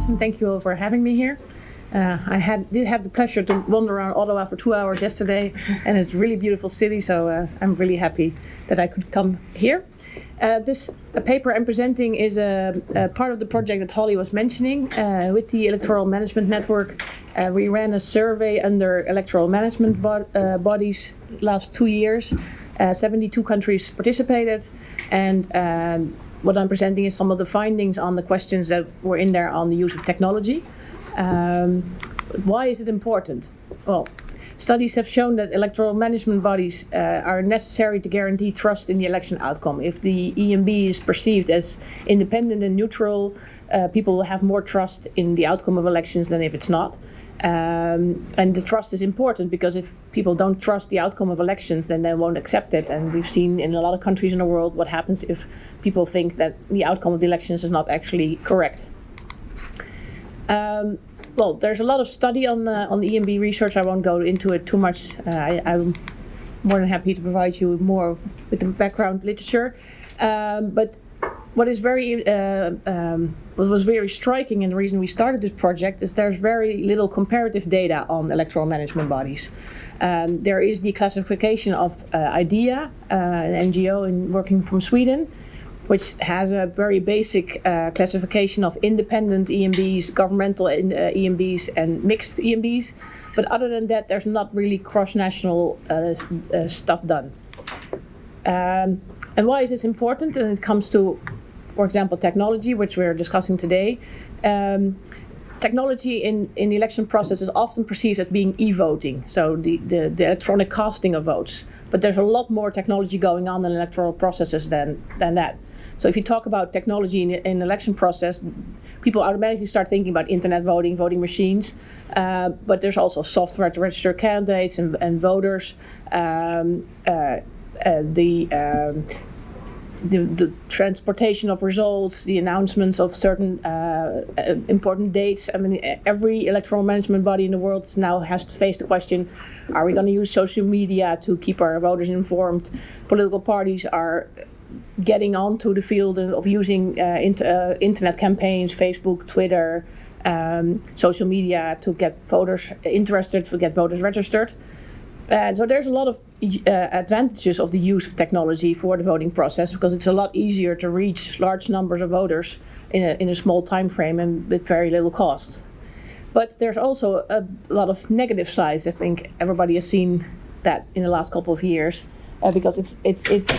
and thank you all for having me here. I did have the pleasure to wander around Ottawa for 2 hours yesterday, and it's a really beautiful city, so I'm really happy that I could come here. This paper I'm presenting is a part of the project that Holly was mentioning with the Electoral Management Network. We ran a survey under electoral management bodies last 2 years. 72 countries participated, and what I'm presenting is some of the findings on the questions that were in there on the use of technology. Why is it important? Well, studies have shown that electoral management bodies are necessary to guarantee trust in the election outcome. If the EMB is perceived as independent and neutral, people will have more trust in the outcome of elections than if it's not. And the trust is important because if people don't trust the outcome of elections, then they won't accept it. And we've seen in a lot of countries in the world what happens if people think that the outcome of the elections is not actually correct. Well, there's a lot of study on the EMB research. I won't go into it too much. I'm more than happy to provide you more with the background literature. But what is was very striking, and the reason we started this project is there's very little comparative data on electoral management bodies. There is the classification of IDEA, an NGO working from Sweden, which has a very basic classification of independent EMBs, governmental EMBs, and mixed EMBs. But other than that, there's not really cross-national stuff done. And why is this important? And it comes to, for example, technology, which we're discussing today. Technology in the election process is often perceived as being e-voting, so the electronic casting of votes. But there's a lot more technology going on in electoral processes than that. So if you talk about technology in the election process, people automatically start thinking about internet voting, voting machines. But there's also software to register candidates and voters. The transportation of results, the announcements of certain important dates. I mean, every electoral management body in the world now has to face the question, are we going to use social media to keep our voters informed? Political parties are getting onto the field of using internet campaigns, Facebook, Twitter, social media to get voters interested, to get voters registered. So there's a lot of advantages of the use of technology for the voting process because it's a lot easier to reach large numbers of voters in a small time frame and with very little cost. But there's also a lot of negative sides. I think everybody has seen that in the last couple of years because it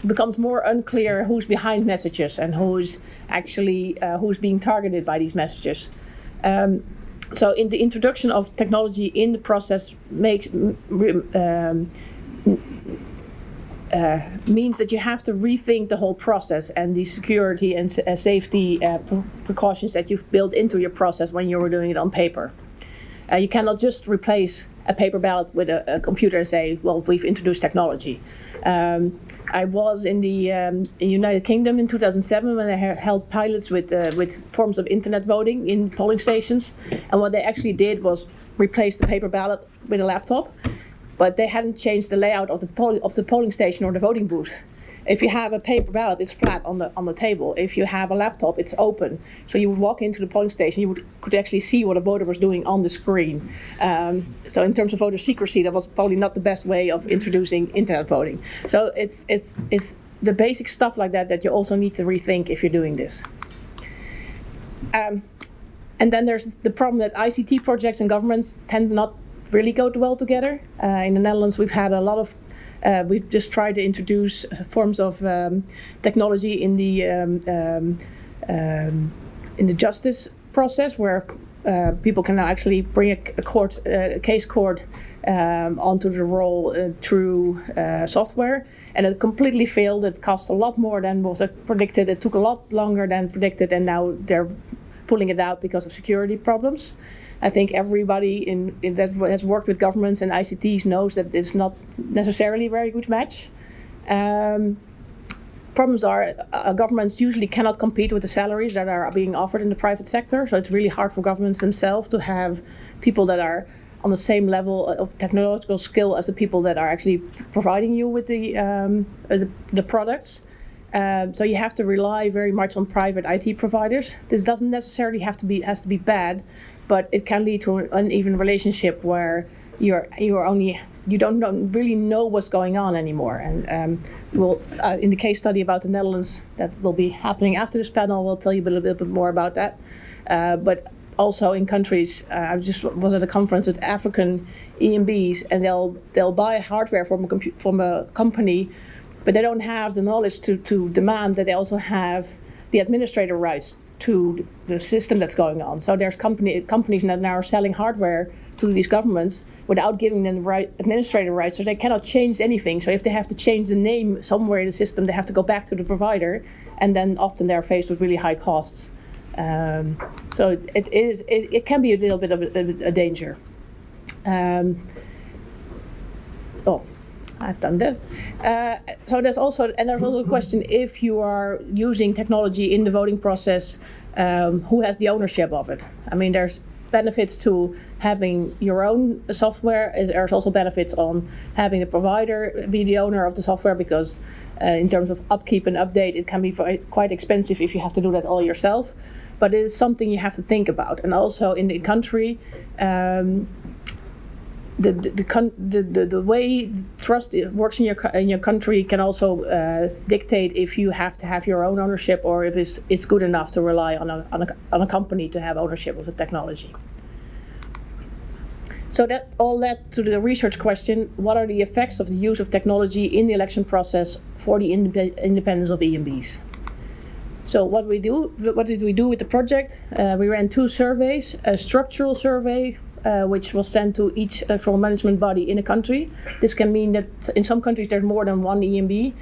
becomes more unclear who's behind messages and who's being targeted by these messages. So in the introduction of technology in the process means that you have to rethink the whole process and the security and safety precautions that you've built into your process when you were doing it on paper. You cannot just replace a paper ballot with a computer and say, well, we've introduced technology. I was in the United Kingdom in 2007 when they held pilots with forms of internet voting in polling stations, and what they actually did was replace the paper ballot with a laptop, but they hadn't changed the layout of the polling station or the voting booth. If you have a paper ballot, it's flat on the table. If you have a laptop, it's open. So you would walk into the polling station, you could actually see what a voter was doing on the screen. So in terms of voter secrecy, that was probably not the best way of introducing internet voting. So it's the basic stuff like that you also need to rethink if you're doing this. And then there's the problem that ICT projects and governments tend not really go well together. In the Netherlands, we've had a lot of we've just tried to introduce forms of technology in the justice process, where people can now actually bring a case court onto the roll through software, and it completely failed. It cost a lot more than was predicted. It took a lot longer than predicted, and now they're pulling it out because of security problems. I think everybody that has worked with governments and ICTs knows that it's not necessarily a very good match. Problems are governments usually cannot compete with the salaries that are being offered in the private sector, so it's really hard for governments themselves to have people that are on the same level of technological skill as the people that are actually providing you with the products. So you have to rely very much on private IT providers. This doesn't necessarily has to be bad, but it can lead to an uneven relationship where you don't really know what's going on anymore. And in the case study about the Netherlands that will be happening after this panel, we'll tell you a little bit more about that. But also in countries, I just was at a conference with African EMBs, and they'll buy hardware from a company, but they don't have the knowledge to demand that they also have the administrator rights to the system that's going on. So there's companies that now are selling hardware to these governments without giving them the administrator rights, so they cannot change anything. So if they have to change the name somewhere in the system, they have to go back to the provider, and then often they're faced with really high costs. So it can be a little bit of a danger. I've done that. So there's also a question: if you are using technology in the voting process, who has the ownership of it? I mean, there's benefits to having your own software. There's also benefits on having the provider be the owner of the software, because in terms of upkeep and update, it can be quite expensive if you have to do that all yourself. But it is something you have to think about. And also in the country, the way trust works in your country can also dictate if you have to have your own ownership, or if it's good enough to rely on a company to have ownership of the technology. So that all led to the research question: what are the effects of the use of technology in the election process for the independence of EMBs? So what did we do with the project? We ran 2 surveys: a structural survey, which was sent to each electoral management body in a country. This can mean that in some countries there's more than one EMB,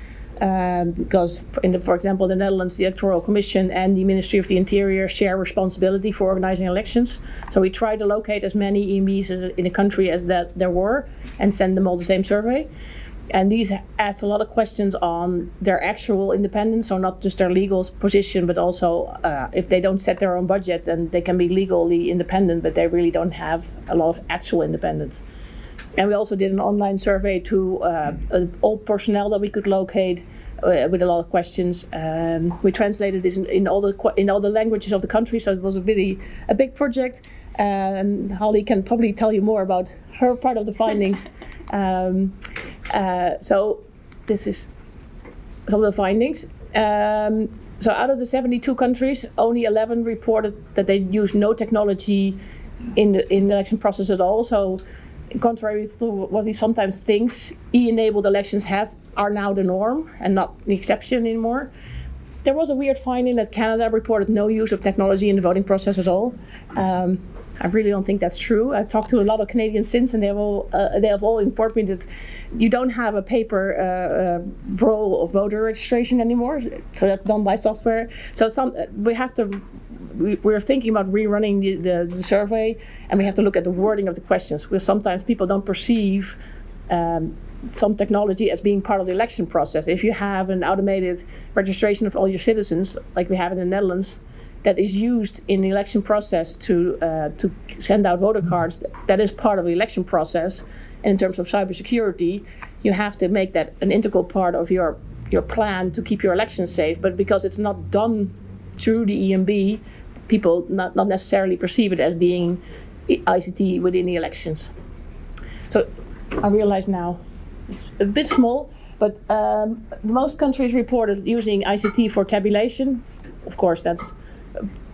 because for example, the Netherlands, the Electoral Commission and the Ministry of the Interior share responsibility for organizing elections. So we tried to locate as many EMBs in a country as that there were and send them all the same survey. And these asked a lot of questions on their actual independence, so not just their legal position, but also if they don't set their own budget, then they can be legally independent, but they really don't have a lot of actual independence. And we also did an online survey to all personnel that we could locate with a lot of questions. We translated this in all the languages of the country, so it was a big project. And Holly can probably tell you more about her part of the findings. So this is some of the findings. So out of the 72 countries, only 11 reported that they use no technology in the election process at all. So contrary to what he sometimes thinks, e-enabled elections are now the norm and not the exception anymore. There was a weird finding that Canada reported no use of technology in the voting process at all. I really don't think that's true. I've talked to a lot of Canadians since, and they have all informed me that you don't have a paper roll of voter registration anymore. So that's done by software. So we're thinking about rerunning the survey, and we have to look at the wording of the questions, because sometimes people don't perceive some technology as being part of the election process. If you have an automated registration of all your citizens, like we have in the Netherlands, that is used in the election process to send out voter cards, that is part of the election process. And in terms of cybersecurity, you have to make that an integral part of your plan to keep your elections safe. But because it's not done through the EMB, people not necessarily perceive it as being ICT within the elections. So I realize now it's a bit small, but most countries reported using ICT for tabulation. Of course, that's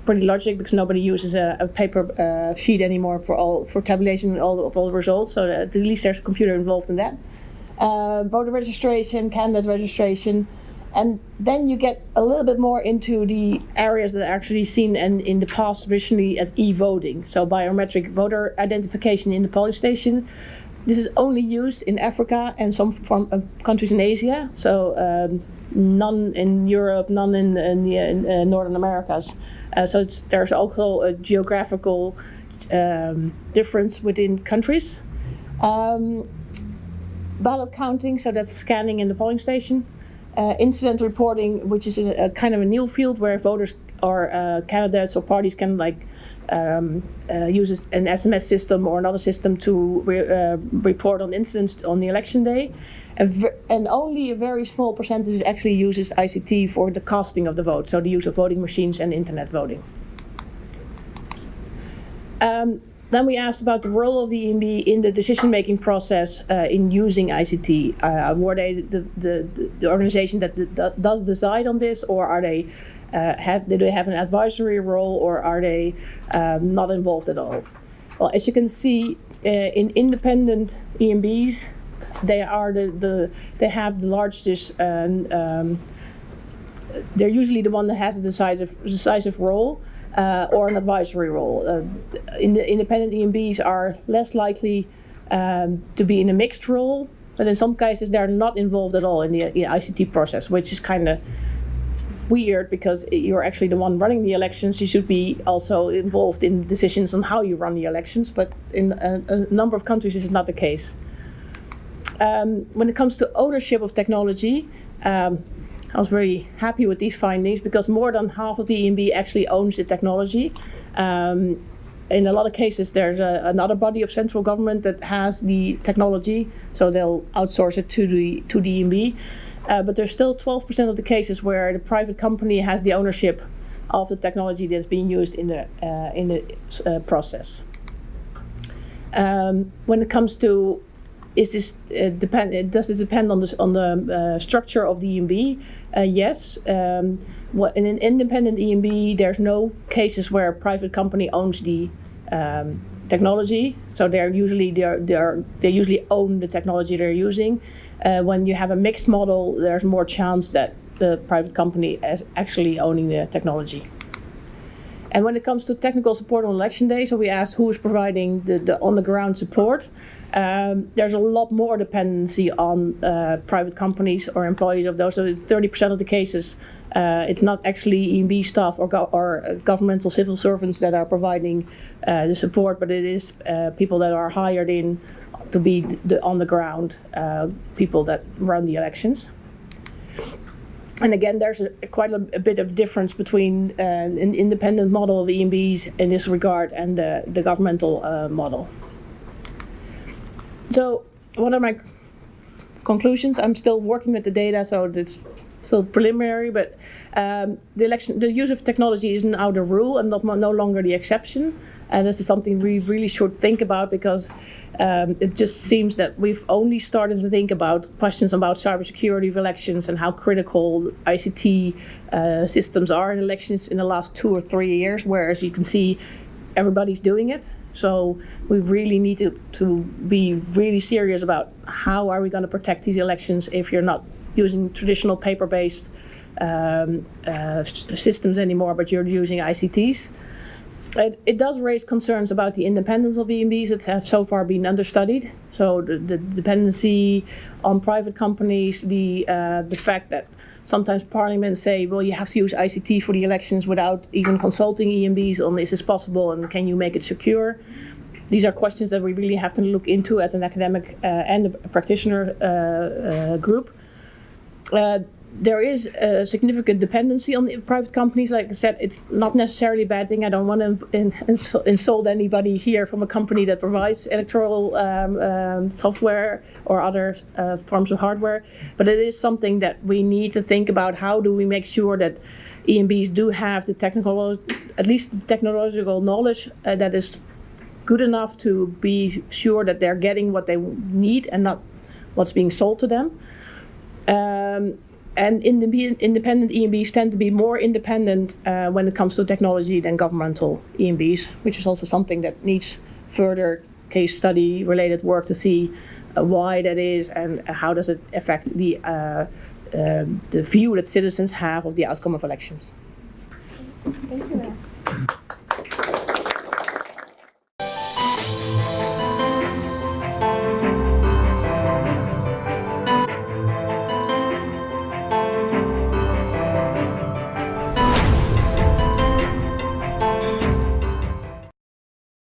pretty logic, because nobody uses a paper sheet anymore for tabulation of all the results. So at least there's a computer involved in that. Voter registration, candidate registration, and then you get a little bit more into the areas that are actually seen in the past traditionally as e-voting. So biometric voter identification in the polling station. This is only used in Africa and some from countries in Asia. So none in Europe, none in Northern Americas. So there's also a geographical difference within countries. Ballot counting, so that's scanning in the polling station. Incident reporting, which is a kind of a new field where voters or candidates or parties can use an SMS system or another system to report on incidents on the election day. And only a very small percentage actually uses ICT for the casting of the vote, so the use of voting machines and internet voting. Then we asked about the role of the EMB in the decision-making process in using ICT. Were they the organization that does decide on this, or are they do they have an advisory role, or are they not involved at all? Well, as you can see, in independent EMBs, they are they have the largest. They're usually the one that has a decisive role. Or an advisory role. In the independent EMBs are less likely to be in a mixed role, but in some cases they're not involved at all in the ICT process, which is kind of weird because you're actually the one running the elections. You should be also involved in decisions on how you run the elections, but in a number of countries this is not the case. When it comes to ownership of technology, I was very happy with these findings because more than half of the EMB actually owns the technology. In a lot of cases, there's another body of central government that has the technology, so they'll outsource it to the EMB. But there's still 12% of the cases where the private company has the ownership of the technology that's being used in the process. When it comes to does it depend on the structure of the EMB? Yes. In an independent EMB, there's no cases where a private company owns the technology. So they usually own the technology they're using. When you have a mixed model, there's more chance that the private company is actually owning the technology. And when it comes to technical support on election day, so we asked who is providing the on-the-ground support. There's a lot more dependency on private companies or employees of those. So 30% of the cases, it's not actually EMB staff or governmental civil servants that are providing the support, but it is people that are hired in to be the on-the-ground people that run the elections. And again, there's quite a bit of difference between an independent model of EMBs in this regard and the governmental model. So what are my conclusions? I'm still working with the data, so it's still preliminary, but the use of technology is now the rule and no longer the exception. And this is something we really should think about because it just seems that we've only started to think about questions about cybersecurity of elections and how critical ICT systems are in elections in the last 2 or 3 years, whereas you can see everybody's doing it. So we really need to be really serious about how are we going to protect these elections if you're not using traditional paper-based systems anymore, but you're using ICTs. It does raise concerns about the independence of EMBs that have so far been understudied. So the dependency on private companies, the fact that sometimes parliaments say, well, you have to use ICT for the elections without even consulting EMBs on is this possible and can you make it secure? These are questions that we really have to look into as an academic and a practitioner group. There is a significant dependency on the private companies. Like I said, it's not necessarily a bad thing. I don't want to insult anybody here from a company that provides electoral software or other forms of hardware. But it is something that we need to think about. How do we make sure that EMBs do have the at least the technological knowledge that is good enough to be sure that they're getting what they need and not what's being sold to them. And independent EMBs tend to be more independent when it comes to technology than governmental EMBs, which is also something that needs further case study related work to see why that is and how does it affect the view that citizens have of the outcome of elections. Thank you.